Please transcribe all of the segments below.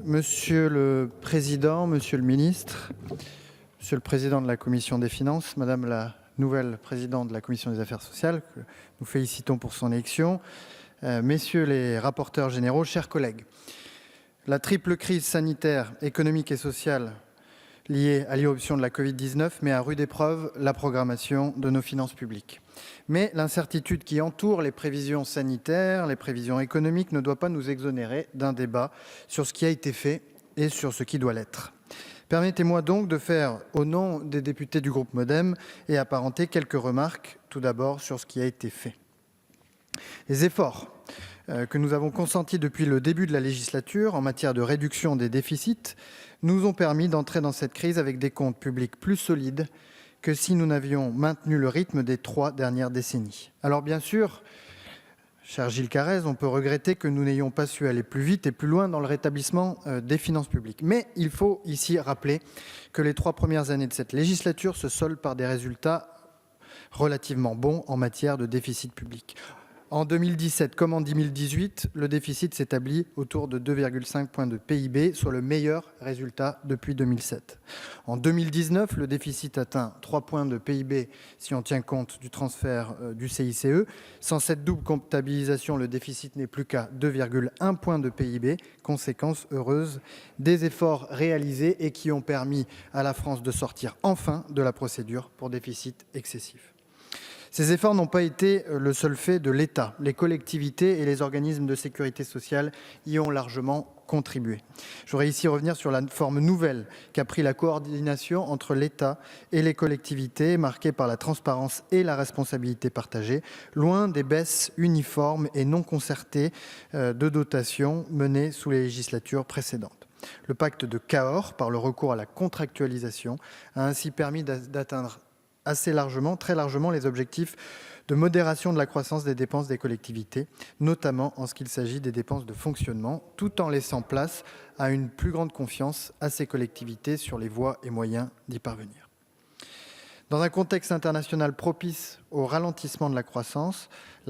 Monsieur le Président, Monsieur le Ministre, Monsieur le Président de la Commission des Finances, Madame la nouvelle Présidente de la Commission des Affaires sociales, que nous félicitons pour son élection, Messieurs les rapporteurs généraux, chers collègues. La triple crise sanitaire, économique et sociale liée à l'irruption de la Covid-19 met à rude épreuve la programmation de nos finances publiques. Mais l'incertitude qui entoure les prévisions sanitaires, les prévisions économiques ne doit pas nous exonérer d'un débat sur ce qui a été fait et sur ce qui doit l'être. Permettez-moi donc de faire, au nom des députés du groupe MoDem et apparenter, quelques remarques, tout d'abord sur ce qui a été fait. Les efforts que nous avons consentis depuis le début de la législature en matière de réduction des déficits nous ont permis d'entrer dans cette crise avec des comptes publics plus solides que si nous n'avions maintenu le rythme des 3 dernières décennies. Alors bien sûr, cher Gilles Carrez, on peut regretter que nous n'ayons pas su aller plus vite et plus loin dans le rétablissement des finances publiques. Mais il faut ici rappeler que les 3 premières années de cette législature se soldent par des résultats relativement bons en matière de déficit public. En 2017 comme en 2018, le déficit s'établit autour de 2,5 points de PIB, soit le meilleur résultat depuis 2007. En 2019, le déficit atteint 3 points de PIB si on tient compte du transfert du CICE. Sans cette double comptabilisation, le déficit n'est plus qu'à 2,1 points de PIB, conséquence heureuse des efforts réalisés et qui ont permis à la France de sortir enfin de la procédure pour déficit excessif. Ces efforts n'ont pas été le seul fait de l'État. Les collectivités et les organismes de sécurité sociale y ont largement contribué. Je voudrais ici revenir sur la forme nouvelle qu'a pris la coordination entre l'État et les collectivités, marquée par la transparence et la responsabilité partagée, loin des baisses uniformes et non concertées de dotations menées sous les législatures précédentes. Le pacte de Cahors, par le recours à la contractualisation, a ainsi permis d'atteindre assez largement, très largement, les objectifs de modération de la croissance des dépenses des collectivités, notamment en ce qu'il s'agit des dépenses de fonctionnement, tout en laissant place à une plus grande confiance à ces collectivités sur les voies et moyens d'y parvenir. Dans un contexte international propice au ralentissement de la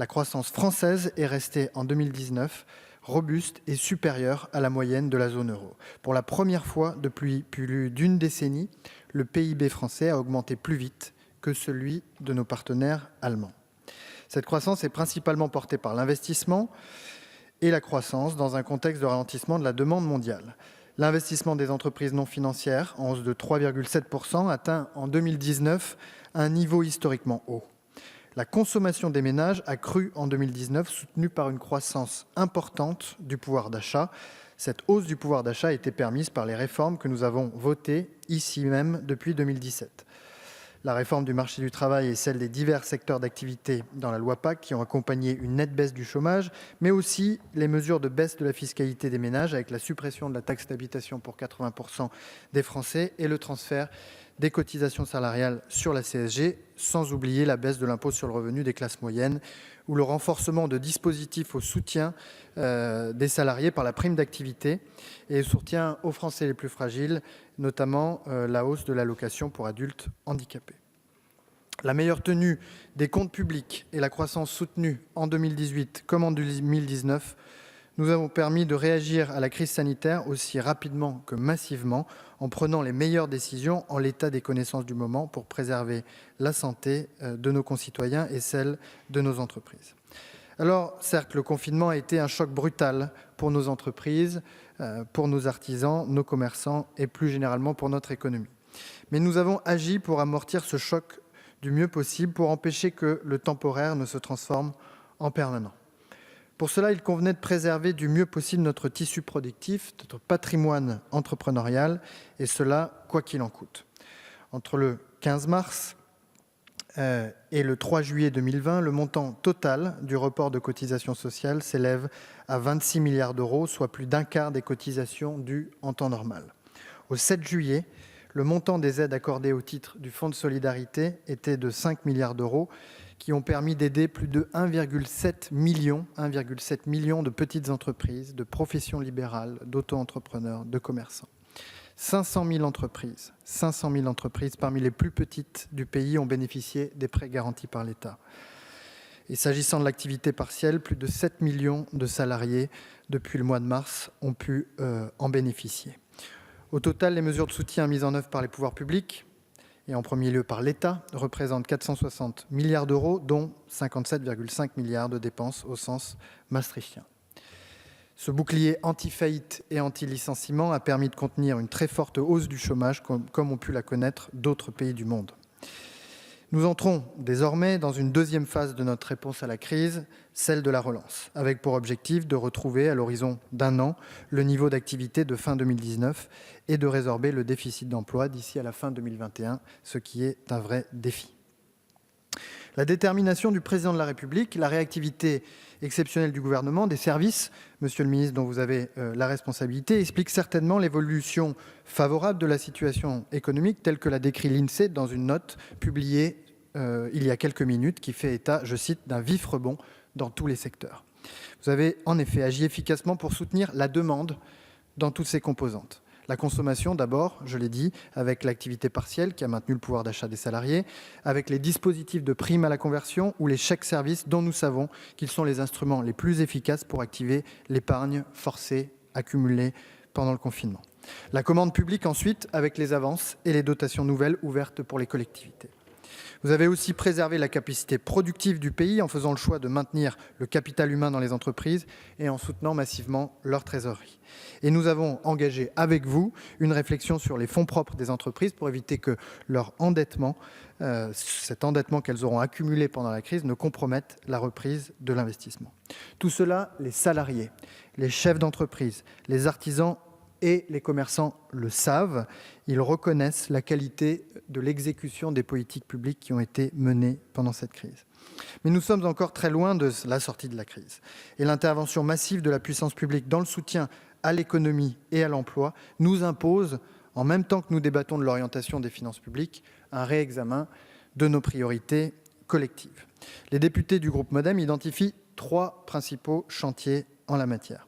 croissance française est restée en 2019 robuste et supérieure à la moyenne de la zone euro. Pour la première fois depuis plus d'une décennie, le PIB français a augmenté plus vite que celui de nos partenaires allemands. Cette croissance est principalement portée par l'investissement et la croissance dans un contexte de ralentissement de la demande mondiale. L'investissement des entreprises non financières, en hausse de 3,7%, atteint en 2019 un niveau historiquement haut. La consommation des ménages a cru en 2019, soutenue par une croissance importante du pouvoir d'achat. Cette hausse du pouvoir d'achat a été permise par les réformes que nous avons votées ici même depuis 2017. La réforme du marché du travail et celle des divers secteurs d'activité dans la loi PAC qui ont accompagné une nette baisse du chômage, mais aussi les mesures de baisse de la fiscalité des ménages avec la suppression de la taxe d'habitation pour 80% des Français et le transfert des cotisations salariales sur la CSG, sans oublier la baisse de l'impôt sur le revenu des classes moyennes ou le renforcement de dispositifs au soutien des salariés par la prime d'activité et le soutien aux Français les plus fragiles, notamment la hausse de l'allocation pour adultes handicapés. La meilleure tenue des comptes publics et la croissance soutenue en 2018 comme en 2019 nous avons permis de réagir à la crise sanitaire aussi rapidement que massivement en prenant les meilleures décisions en l'état des connaissances du moment pour préserver la santé de nos concitoyens et celle de nos entreprises. Alors, certes, le confinement a été un choc brutal pour nos entreprises, pour nos artisans, nos commerçants et plus généralement pour notre économie. Mais nous avons agi pour amortir ce choc du mieux possible, pour empêcher que le temporaire ne se transforme en permanent. Pour cela, il convenait de préserver du mieux possible notre tissu productif, notre patrimoine entrepreneurial, et cela, quoi qu'il en coûte. Entre le 15 mars et le 3 juillet 2020, le montant total du report de cotisations sociales s'élève à 26 milliards d'euros, soit plus d'un quart des cotisations dues en temps normal. Au 7 juillet, le montant des aides accordées au titre du Fonds de solidarité était de 5 milliards d'euros, qui ont permis d'aider plus de 1,7 million de petites entreprises, de professions libérales, d'auto-entrepreneurs, de commerçants. 500 000 entreprises parmi les plus petites du pays ont bénéficié des prêts garantis par l'État. Et s'agissant de l'activité partielle, plus de 7 millions de salariés depuis le mois de mars ont pu en bénéficier. Au total, les mesures de soutien mises en œuvre par les pouvoirs publics, et en premier lieu par l'État, représentent 460 milliards d'euros, dont 57,5 milliards de dépenses au sens maastrichtien. Ce bouclier anti-faillite et anti-licenciement a permis de contenir une très forte hausse du chômage, comme ont pu la connaître d'autres pays du monde. Nous entrons désormais dans une deuxième phase de notre réponse à la crise, celle de la relance, avec pour objectif de retrouver à l'horizon d'1 an le niveau d'activité de fin 2019 et de résorber le déficit d'emploi d'ici à la fin 2021, ce qui est un vrai défi. La détermination du président de la République, la réactivité exceptionnelle du gouvernement, des services, monsieur le ministre, dont vous avez la responsabilité, expliquent certainement l'évolution favorable de la situation économique telle que l'a décrit l'INSEE dans une note publiée il y a quelques minutes qui fait état, je cite, d'un vif rebond dans tous les secteurs. Vous avez en effet agi efficacement pour soutenir la demande dans toutes ses composantes. La consommation d'abord, je l'ai dit, avec l'activité partielle qui a maintenu le pouvoir d'achat des salariés, avec les dispositifs de prime à la conversion ou les chèques services dont nous savons qu'ils sont les instruments les plus efficaces pour activer l'épargne forcée accumulée pendant le confinement. La commande publique ensuite, avec les avances et les dotations nouvelles ouvertes pour les collectivités. Vous avez aussi préservé la capacité productive du pays en faisant le choix de maintenir le capital humain dans les entreprises et en soutenant massivement leur trésorerie. Et nous avons engagé avec vous une réflexion sur les fonds propres des entreprises pour éviter que leur endettement, cet endettement qu'elles auront accumulé pendant la crise, ne compromette la reprise de l'investissement. Tout cela, les salariés, les chefs d'entreprise, les artisans et les commerçants le savent, ils reconnaissent la qualité de l'exécution des politiques publiques qui ont été menées pendant cette crise. Mais nous sommes encore très loin de la sortie de la crise. Et l'intervention massive de la puissance publique dans le soutien à l'économie et à l'emploi nous impose, en même temps que nous débattons de l'orientation des finances publiques, un réexamen de nos priorités collectives. Les députés du groupe MoDem identifient 3 principaux chantiers en la matière.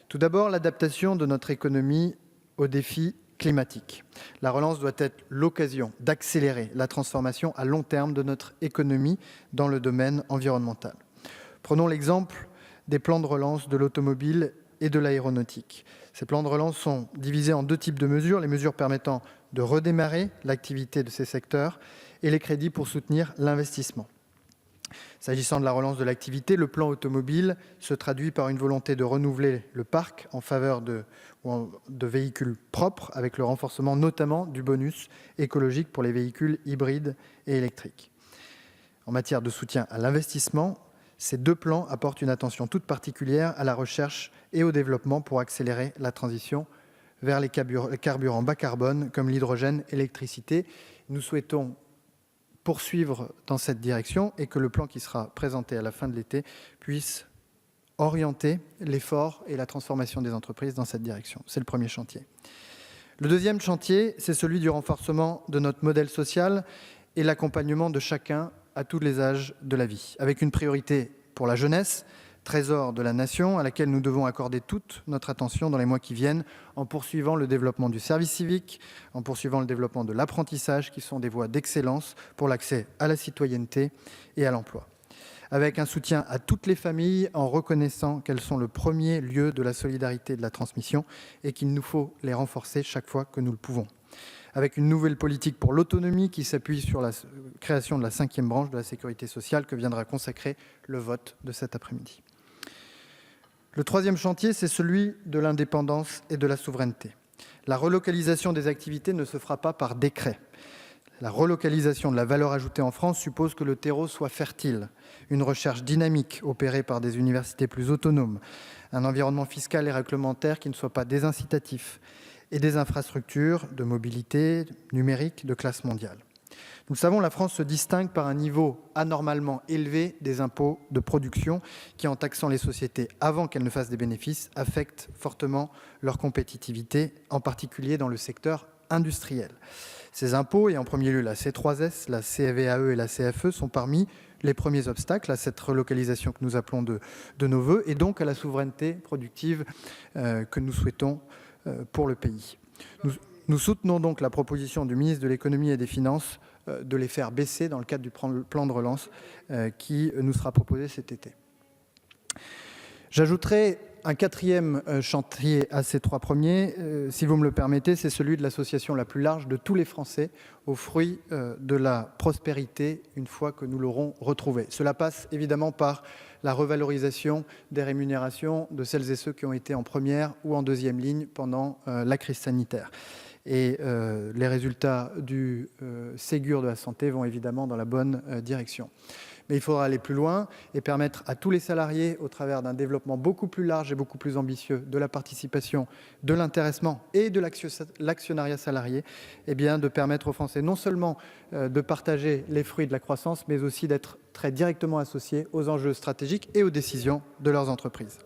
Tout d'abord, l'adaptation de notre économie aux défis climatiques. La relance doit être l'occasion d'accélérer la transformation à long terme de notre économie dans le domaine environnemental. Prenons l'exemple des plans de relance de l'automobile et de l'aéronautique. Ces plans de relance sont divisés en 2 types de mesures, les mesures permettant de redémarrer l'activité de ces secteurs et les crédits pour soutenir l'investissement. S'agissant de la relance de l'activité, le plan automobile se traduit par une volonté de renouveler le parc en faveur de véhicules propres, avec le renforcement notamment du bonus écologique pour les véhicules hybrides et électriques. En matière de soutien à l'investissement, ces 2 plans apportent une attention toute particulière à la recherche et au développement pour accélérer la transition vers les carburants bas carbone comme l'hydrogène et l'électricité. Nous souhaitons poursuivre dans cette direction et que le plan qui sera présenté à la fin de l'été puisse orienter l'effort et la transformation des entreprises dans cette direction. C'est le premier chantier. Le deuxième chantier, c'est celui du renforcement de notre modèle social et l'accompagnement de chacun à tous les âges de la vie, avec une priorité pour la jeunesse, trésor de la nation, à laquelle nous devons accorder toute notre attention dans les mois qui viennent, en poursuivant le développement du service civique, en poursuivant le développement de l'apprentissage, qui sont des voies d'excellence pour l'accès à la citoyenneté et à l'emploi. Avec un soutien à toutes les familles, en reconnaissant qu'elles sont le premier lieu de la solidarité et de la transmission, et qu'il nous faut les renforcer chaque fois que nous le pouvons. Avec une nouvelle politique pour l'autonomie qui s'appuie sur la création de la 5e branche de la sécurité sociale que viendra consacrer le vote de cet après-midi. Le troisième chantier, c'est celui de l'indépendance et de la souveraineté. La relocalisation des activités ne se fera pas par décret. La relocalisation de la valeur ajoutée en France suppose que le terreau soit fertile, une recherche dynamique opérée par des universités plus autonomes, un environnement fiscal et réglementaire qui ne soit pas désincitatif et des infrastructures de mobilité numérique de classe mondiale. Nous le savons, la France se distingue par un niveau anormalement élevé des impôts de production qui, en taxant les sociétés avant qu'elles ne fassent des bénéfices, affectent fortement leur compétitivité, en particulier dans le secteur industriel. Ces impôts, et en premier lieu la C3S, la CVAE et la CFE, sont parmi les premiers obstacles à cette relocalisation que nous appelons de nos voeux et donc à la souveraineté productive que nous souhaitons pour le pays. Nous soutenons donc la proposition du ministre de l'Économie et des Finances de les faire baisser dans le cadre du plan de relance qui nous sera proposé cet été. J'ajouterai un quatrième chantier à ces trois premiers, si vous me le permettez, c'est celui de l'association la plus large de tous les Français aux fruits de la prospérité une fois que nous l'aurons retrouvé. Cela passe évidemment par la revalorisation des rémunérations de celles et ceux qui ont été en première ou en deuxième ligne pendant la crise sanitaire. Et les résultats du Ségur de la santé vont évidemment dans la bonne direction. Mais il faudra aller plus loin et permettre à tous les salariés, au travers d'un développement beaucoup plus large et beaucoup plus ambitieux de la participation, de l'intéressement et de l'actionnariat salarié, eh bien, de permettre aux Français non seulement de partager les fruits de la croissance, mais aussi d'être très directement associés aux enjeux stratégiques et aux décisions de leurs entreprises.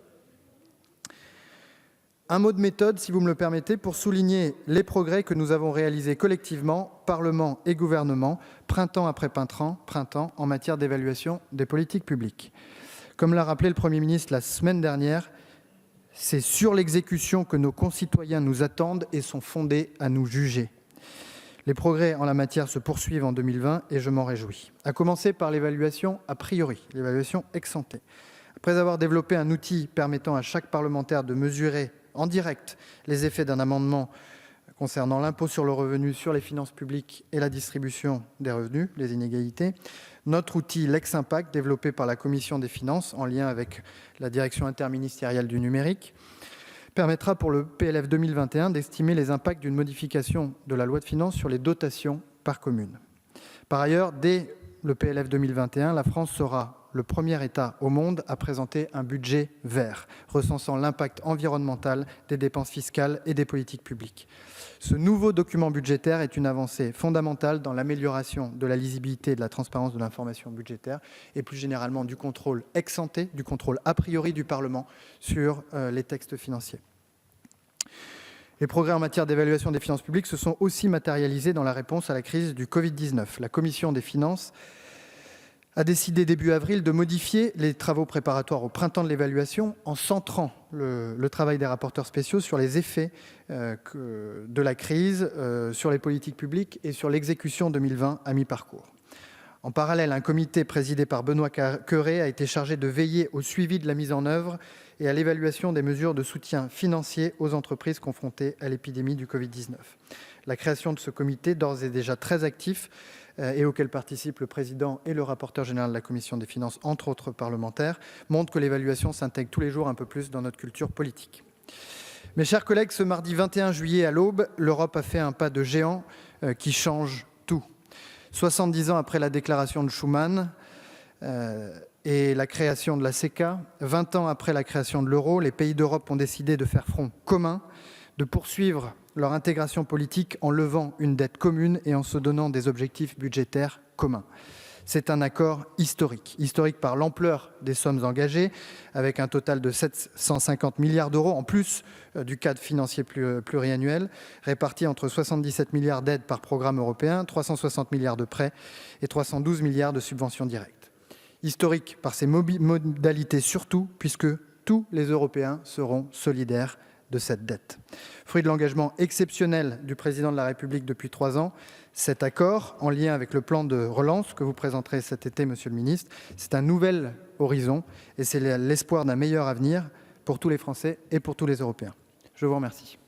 Un mot de méthode, si vous me le permettez, pour souligner les progrès que nous avons réalisés collectivement, Parlement et gouvernement, printemps après printemps, en matière d'évaluation des politiques publiques. Comme l'a rappelé le Premier ministre la semaine dernière, c'est sur l'exécution que nos concitoyens nous attendent et sont fondés à nous juger. Les progrès en la matière se poursuivent en 2020 et je m'en réjouis. À commencer par l'évaluation a priori, l'évaluation ex ante. Après avoir développé un outil permettant à chaque parlementaire de mesurer en direct les effets d'un amendement concernant l'impôt sur le revenu sur les finances publiques et la distribution des revenus, les inégalités, notre outil Lex Impact, développé par la Commission des finances en lien avec la direction interministérielle du numérique, permettra pour le PLF 2021 d'estimer les impacts d'une modification de la loi de finances sur les dotations par commune. Par ailleurs, dès le PLF 2021, la France sera le premier État au monde à présenter un budget vert, recensant l'impact environnemental des dépenses fiscales et des politiques publiques. Ce nouveau document budgétaire est une avancée fondamentale dans l'amélioration de la lisibilité et de la transparence de l'information budgétaire et plus généralement du contrôle ex ante, du contrôle a priori du Parlement sur les textes financiers. Les progrès en matière d'évaluation des finances publiques se sont aussi matérialisés dans la réponse à la crise du Covid-19. La Commission des finances a décidé début avril de modifier les travaux préparatoires au printemps de l'évaluation en centrant le travail des rapporteurs spéciaux sur les effets de la crise, sur les politiques publiques et sur l'exécution 2020 à mi-parcours. En parallèle, un comité présidé par Benoît Cœuré a été chargé de veiller au suivi de la mise en œuvre et à l'évaluation des mesures de soutien financier aux entreprises confrontées à l'épidémie du Covid-19. La création de ce comité, d'ores et déjà très actif, et auquel participent le président et le rapporteur général de la Commission des finances, entre autres parlementaires, montre que l'évaluation s'intègre tous les jours un peu plus dans notre culture politique. Mes chers collègues, ce mardi 21 juillet à l'aube, l'Europe a fait un pas de géant qui change tout. 70 ans après la déclaration de Schuman et la création de la CECA, 20 ans après la création de l'euro, les pays d'Europe ont décidé de faire front commun, de poursuivre leur intégration politique en levant une dette commune et en se donnant des objectifs budgétaires communs. C'est un accord historique par l'ampleur des sommes engagées, avec un total de 750 milliards d'euros, en plus du cadre financier pluriannuel, répartis entre 77 milliards d'aides par programme européen, 360 milliards de prêts et 312 milliards de subventions directes. Historique par ses modalités surtout, puisque tous les Européens seront solidaires de cette dette. Fruit de l'engagement exceptionnel du président de la République depuis 3 ans, cet accord, en lien avec le plan de relance que vous présenterez cet été, Monsieur le Ministre, c'est un nouvel horizon et c'est l'espoir d'un meilleur avenir pour tous les Français et pour tous les Européens. Je vous remercie.